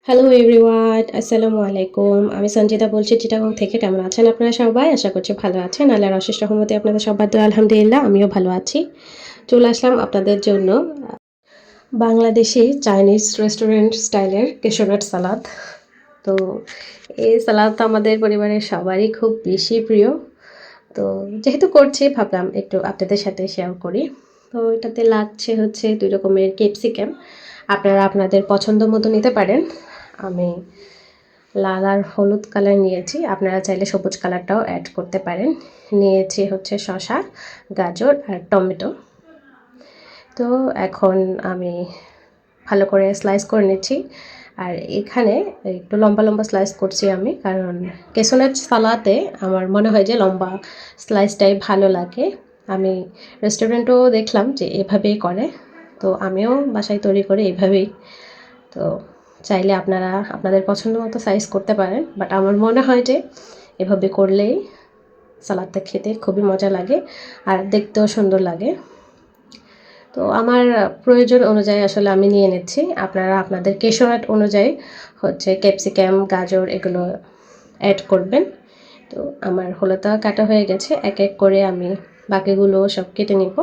Hello everyone, আসসালামু আলাইকুম। আমি সঞ্জিতা বলছি চিটাগং থেকে। কেমন আছেন আপনারা সবাই? আশা করছি ভালো আছেন। আল্লাহর অশেষ রহমতে আপনাদের সবার দোয়া আলহামদুলিল্লাহ আমিও ভালো আছি। চলে আসলাম আপনাদের জন্য বাংলাদেশি চাইনিজ রেস্টুরেন্ট স্টাইলের কেশর সালাদ। তো এই সালাদ আমাদের পরিবারের সবারই খুব বেশি প্রিয়। তো যেহেতু করছি ভাবলাম একটু আপনাদের সাথে শেয়ার করি। তো এটাতে লাগছে হচ্ছে 2 রকমের ক্যাপসিকাম। আপনারা আপনাদের পছন্দ মতো নিতে পারেন। আমি লাল আর হলুদ কালার নিয়েছি, আপনারা চাইলে সবুজ কালারটাও অ্যাড করতে পারেন। নিয়েছি হচ্ছে শসা, গাজর আর টমেটো। তো এখন আমি ভালো করে স্লাইস করে নিচ্ছি। আর এখানে একটু লম্বা লম্বা স্লাইস করছি আমি, কারণ কেশনের সালাতে আমার মনে হয় যে লম্বা স্লাইসটাই ভালো লাগে। আমি রেস্টুরেন্টেও দেখলাম যে এভাবেই করে, তো আমিও বাসায় তৈরি করি এভাবেই। তো চাইলে আপনারা আপনাদের পছন্দ মতো সাইজ করতে পারেন, বাট আমার মনে হয় যে এভাবে করলেই সালাদটা খেতে খুবই মজা লাগে আর দেখতেও সুন্দর লাগে। তো আমার প্রয়োজন অনুযায়ী আসলে আমি নিয়ে নিচ্ছি। আপনারা আপনাদের কেশরাট অনুযায়ী হচ্ছে ক্যাপসিকাম, গাজর এগুলো অ্যাড করবেন। তো আমার হলুদটা কাটা হয়ে গেছে, এক এক করে আমি বাকিগুলো সব কেটে নিব।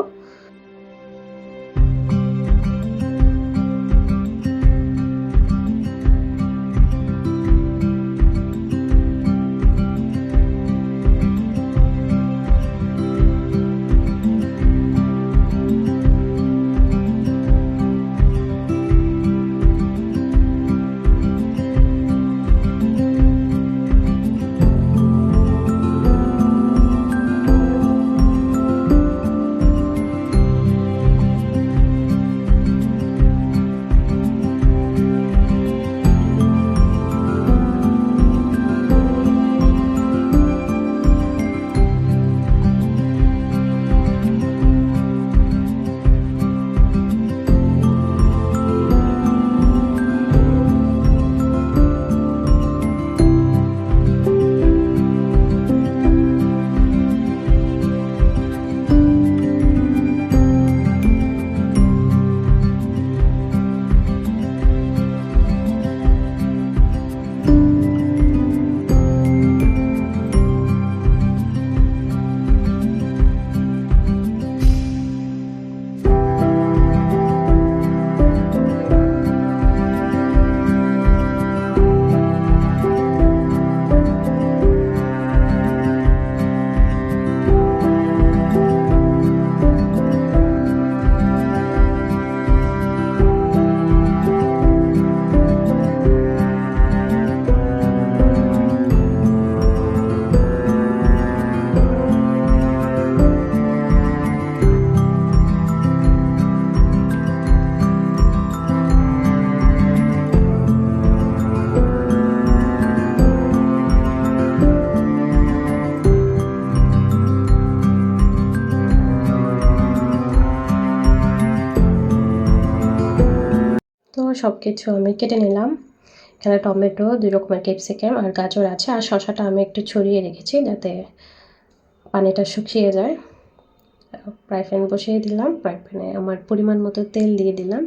তো সব কিছু আমি কেটে নিলাম। এখানে টমেটো, 2 রকমের ক্যাপসিকাম আর গাজর আছে, আর শসাটা আমি একটু ছড়িয়ে রেখেছি যাতে পানিটা শুকিয়ে যায়। ফ্রাই প্যান বসিয়ে দিলাম, ফ্রাই প্যানে আমার পরিমাণ মতো তেল দিয়ে দিলাম।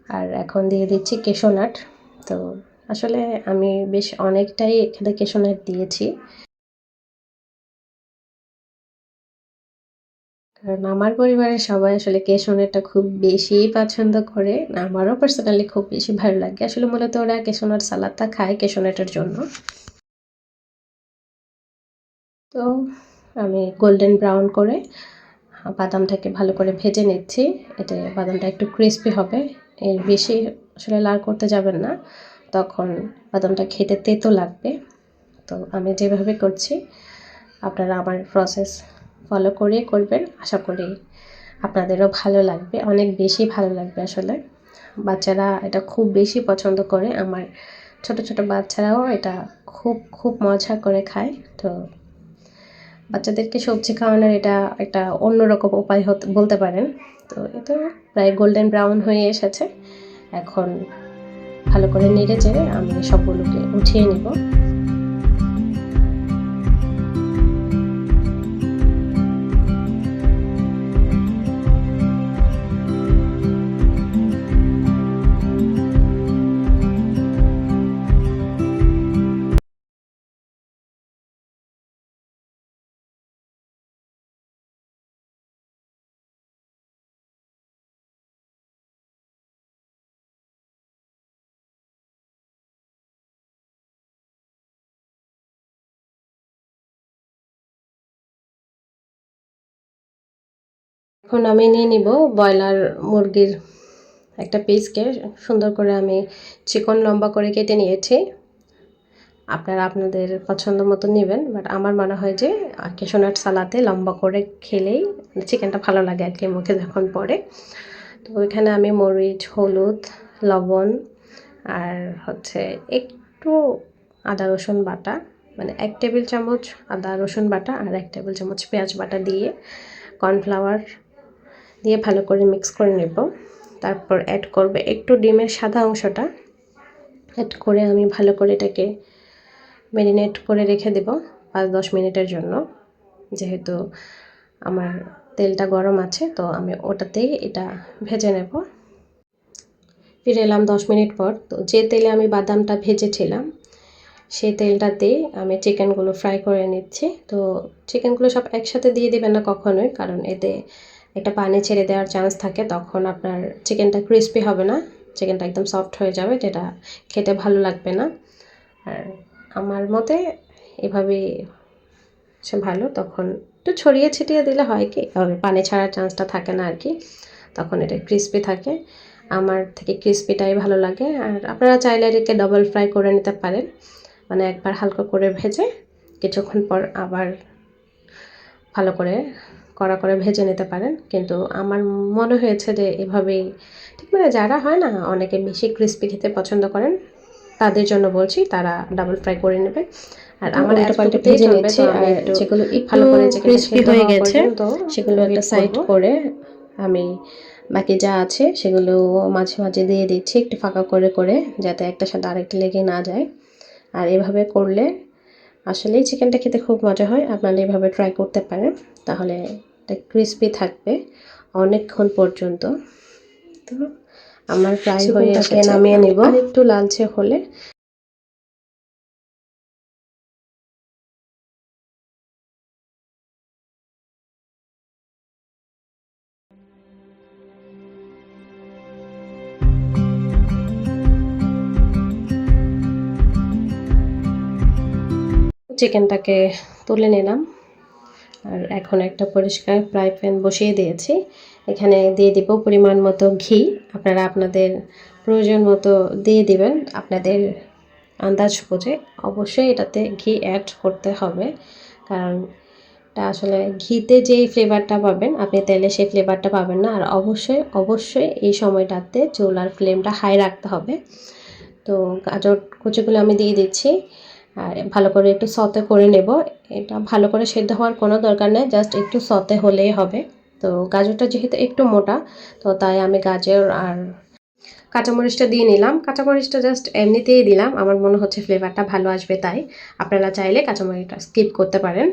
আর এখন দিয়ে দিচ্ছি কেশোনাট। তো আসলে আমি বেশ অনেকটাই এখানে কেশোনাট দিয়েছি, কারণ আমার পরিবারের সবাই আসলে কেশোনাটটা খুব বেশি পছন্দ করে। আমারও পার্সোনালি খুব বেশি ভালো লাগে। আসলে মূলত ওরা কেশোনাট সালাদটা খায় কেশোনাটের জন্য। তো আমি গোল্ডেন ব্রাউন করে বাদামটাকে ভালো করে ভেজে নিচ্ছি। এতে বাদামটা একটু ক্রিস্পি হবে, এর বেশি আসলে লাল করতে যাবেন না, তখন বাদামটা খেতে তেতো লাগবে। তো আমি যেভাবে করছি আপনারা আমার প্রসেস ফলো করে করবেন, আশা করি আপনাদেরও ভালো লাগবে, অনেক বেশি ভালো লাগবে। আসলে বাচ্চারা এটা খুব বেশি পছন্দ করে, আমার ছোট ছোট বাচ্চারাও এটা খুব খুব মজা করে খায়। তো বাচ্চাদেরকে সবজি খাওয়ানোর এটা একটা অন্যরকম উপায় বলতে পারেন। তো এটা প্রায় গোল্ডেন ব্রাউন হয়ে এসেছে, এখন ভালো করে নেড়ে চেড়ে আমি সবগুলোকে উঠিয়ে নিব। এখন আমি নিয়ে নিব ব্রয়লার মুরগির একটা পিসকে সুন্দর করে আমি চিকন লম্বা করে কেটে নিয়েছি। আপনারা আপনাদের পছন্দ মতো নেবেন, বাট আমার মনে হয় যে ক্যাশনাট সালাদে লম্বা করে খেলেই চিকেনটা ভালো লাগে আর কি মুখে যখন পড়ে। তো এখানে আমি মরিচ, হলুদ, লবণ আর হচ্ছে একটু আদা রসুন বাটা, মানে 1 টেবিল চামচ আদা রসুন বাটা আর 1 টেবিল চামচ পেঁয়াজ বাটা দিয়ে কর্নফ্লাওয়ার দিয়ে ভালো করে মিক্স করে নেব। তারপর অ্যাড করবে একটু ডিমের সাদা অংশটা, অ্যাড করে আমি ভালো করে এটাকে ম্যারিনেট করে রেখে দেব 5-10 মিনিটের জন্য। যেহেতু আমার তেলটা গরম আছে তো আমি ওটাতেই এটা ভেজে নেব। ফিরে এলাম 10 মিনিট পর। তো যে তেলে আমি বাদামটা ভেজেছিলাম সেই তেলটাতেই আমি চিকেনগুলো ফ্রাই করে নিচ্ছি। তো চিকেনগুলো সব একসাথে দিয়ে দেবেন না কখনোই, কারণ এতে একটা পানি ছেড়ে দেওয়ার চান্স থাকে, তখন আপনার চিকেনটা ক্রিস্পি হবে না, চিকেনটা একদম সফট হয়ে যাবে, যেটা খেতে ভালো লাগবে না। আর আমার মতে এভাবেই সে ভালো, তখন একটু ছড়িয়ে ছিটিয়ে দিলে হয় কি পানি ছাড়ার চান্সটা থাকে না আর কি, তখন এটা ক্রিস্পি থাকে। আমার থেকে ক্রিস্পিটাই ভালো লাগে। আর আপনারা চাইলে এটাকে ডবল ফ্রাই করে নিতে পারেন, মানে একবার হালকা করে ভেজে কিছুক্ষণ পর আবার ভালো করে কড়া করে ভেজে নিতে পারেন। কিন্তু আমার মনে হয়েছে যে এভাবেই ঠিক, মানে যারা হয় না অনেকে বেশি ক্রিস্পি খেতে পছন্দ করেন তাদের জন্য বলছি, তারা ডাবল ফ্রাই করে নেবেন। আর আমার উল্টো পাল্টে ভেজে নিচ্ছি, আর যেগুলো ভালো করে ক্রিস্পি হয়ে গেছে তো সেগুলো একটা সাইড করে আমি বাকি যা আছে সেগুলো মাঝে মাঝে দিয়ে দিচ্ছি একটু ফাঁকা করে করে, যাতে একটা সাথে আরেকটা লেগে না যায়। আর এভাবে করলে আসলেই চিকেনটা খেতে খুব মজা হয়। আপনারা এভাবে ট্রাই করতে পারেন, তাহলে এটা ক্রিস্পি থাকবে অনেকক্ষণ পর্যন্ত। তো আমার প্রায় হয়ে এসেছে, নামিয়ে নিব। আর একটু লালচে হলে চিকেনটাকে তুলে নিলাম। আর এখন একটা পরিষ্কার ফ্রাই প্যান বসিয়ে দিয়েছি, এখানে দিয়ে দিব পরিমাণ মতো ঘি। আপনারা আপনাদের প্রয়োজন মতো দিয়ে দিবেন, আপনাদের আন্দাজ বুঝে। অবশ্যই এটাতে ঘি অ্যাড করতে হবে, কারণ এটা আসলে ঘিতে যেই ফ্লেভারটা পাবেন আপনি তেলে সেই ফ্লেভারটা পাবেন না। আর অবশ্যই অবশ্যই এই সময়টাতে চুলার ফ্লেমটা হাই রাখতে হবে। তো গাজর কুচিগুলো আমি দিয়ে দিচ্ছি, আর ভালো করে একটু সতে করে নেব। এটা ভালো করে সেদ্ধ হওয়ার কোনো দরকার নেই, জাস্ট একটু সতে হলেই হবে। তো গাজরটা যেহেতু একটু মোটা, তো তাই আমি গাজর আর কাঁচামরিচটা দিয়ে নিলাম। কাঁচামরিচটা জাস্ট এমনিতেই দিলাম, আমার মনে হচ্ছে ফ্লেভারটা ভালো আসবে তাই। আপনারা চাইলে কাঁচামরিচটা স্কিপ করতে পারেন।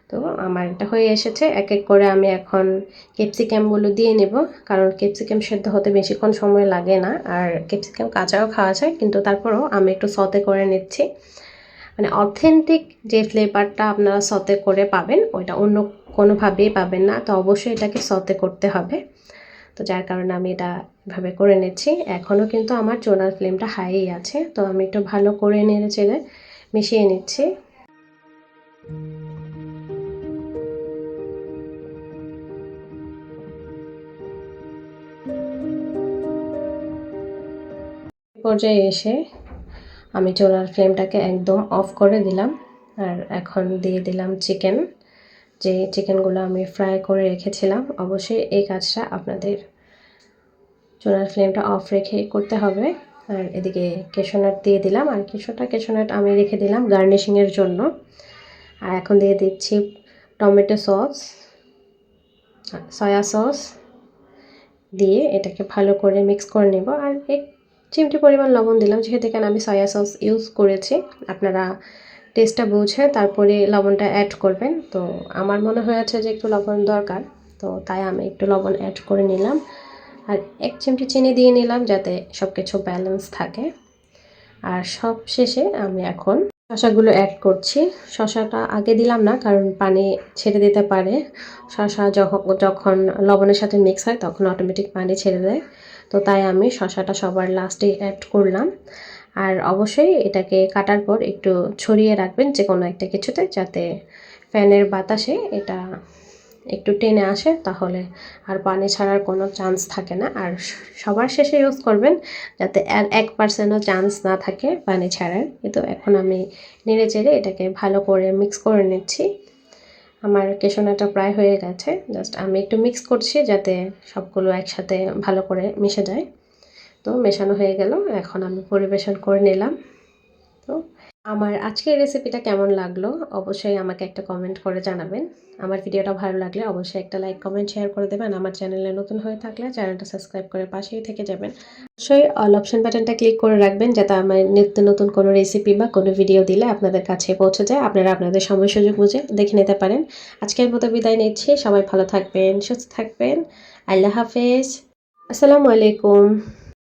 তো আমার এটা হয়ে এসেছে। এক এক করে আমি এখন ক্যাপসিকামগুলো দিয়ে নেব, কারণ ক্যাপসিকাম সেদ্ধ হতে বেশিক্ষণ সময় লাগে না, আর ক্যাপসিকাম কাঁচাও খাওয়া যায়, কিন্তু তারপরেও আমি একটু সতে করে নিচ্ছি। মানে অথেন্টিক যে ফ্লেভারটা আপনারা সতে করে পাবেন ওইটা অন্য কোনোভাবেই পাবেন না। তো অবশ্যই এটাকে সতে করতে হবে। তো যার কারণে আমি এটা এভাবে করে নিচ্ছি। এখনও কিন্তু আমার চুলার ফ্লেমটা হাইই আছে, তো আমি একটু ভালো করে নেড়ে চেড়ে মিশিয়ে নিচ্ছি। পর্যায়ে এসে আমি চুলার ফ্লেমটাকে একদম অফ করে দিলাম, আর এখন দিয়ে দিলাম চিকেন। যে চিকেনগুলো আমি ফ্রাই করে রেখেছিলাম, অবশ্যই এই কাজটা আপনাদের চুলার ফ্লেমটা অফ রেখে করতে হবে। আর এদিকে কেশনাট দিয়ে দিলাম, আর কিছুটা কেশনাট আমি রেখে দিলাম গার্নিশিংয়ের জন্য। আর এখন দিয়ে দিচ্ছি টমেটো সস, সয়া সস দিয়ে এটাকে ভালো করে মিক্স করে নেব। আর এক চিমটি পরিমাণ লবণ দিলাম, যেহেতু এখানে আমি সয়া সস ইউজ করেছি। আপনারা টেস্টটা বুঝে তারপরে লবণটা অ্যাড করবেন। তো আমার মনে হয়েছে যে একটু লবণ দরকার, তো তাই আমি একটু লবণ অ্যাড করে নিলাম। আর 1 চিমটি চিনি দিয়ে নিলাম, যাতে সব কিছু ব্যালেন্স থাকে। আর সব শেষে আমি এখন শসাগুলো অ্যাড করছি। শসাটা আগে দিলাম না, কারণ পানি ছেড়ে দিতে পারে। শসা যখন লবণের সাথে মিক্স হয় তখন অটোমেটিক পানি ছেড়ে দেয়, তো তাই আমি শসাটা সবার লাস্টে অ্যাড করলাম। আর অবশ্যই এটাকে কাটার পর একটু ছড়িয়ে রাখবেন যে কোনো একটা কিছুতে, যাতে ফ্যানের বাতাসে এটা একটু টেনে আসে তাহলে আর পানি ছাড়ার কোনো চান্স থাকে না। আর সবার শেষে ইউজ করবেন যাতে আর 1%ও চান্স না থাকে পানি ছাড়ার। কিন্তু এখন আমি নেড়ে চেড়ে এটাকে ভালো করে মিক্স করে নিচ্ছি। আমার কেশনাটা প্রায় হয়ে গেছে, জাস্ট আমি একটু মিক্স করছি যাতে সবগুলো একসাথে ভালো করে মিশে যায়। তো মেশানো হয়ে গেল, এখন আমি পরিবেশন করে নিলাম। তো আমার আজকের রেসিপিটা কেমন লাগলো অবশ্যই আমাকে একটা কমেন্ট করে জানাবেন। আমার ভিডিওটা ভালো লাগলে অবশ্যই একটা লাইক কমেন্ট শেয়ার করে দেবেন। আমার চ্যানেলে নতুন হয়ে থাকলে চ্যানেলটা সাবস্ক্রাইব করে পাশেই থেকে যাবেন। অবশ্যই অল অপশন বাটনটা ক্লিক করে রাখবেন যাতে আমার নিত্য নতুন কোনো রেসিপি বা কোনো ভিডিও দিলে আপনাদের কাছে পৌঁছে যায়, আপনারা আপনাদের সময় সুযোগ বুঝে দেখে নিতে পারেন। আজকের মতো বিদায় নিচ্ছি, সবাই ভালো থাকবেন, সুস্থ থাকবেন। আল্লাহ হাফেজ, আসসালামু আলাইকুম।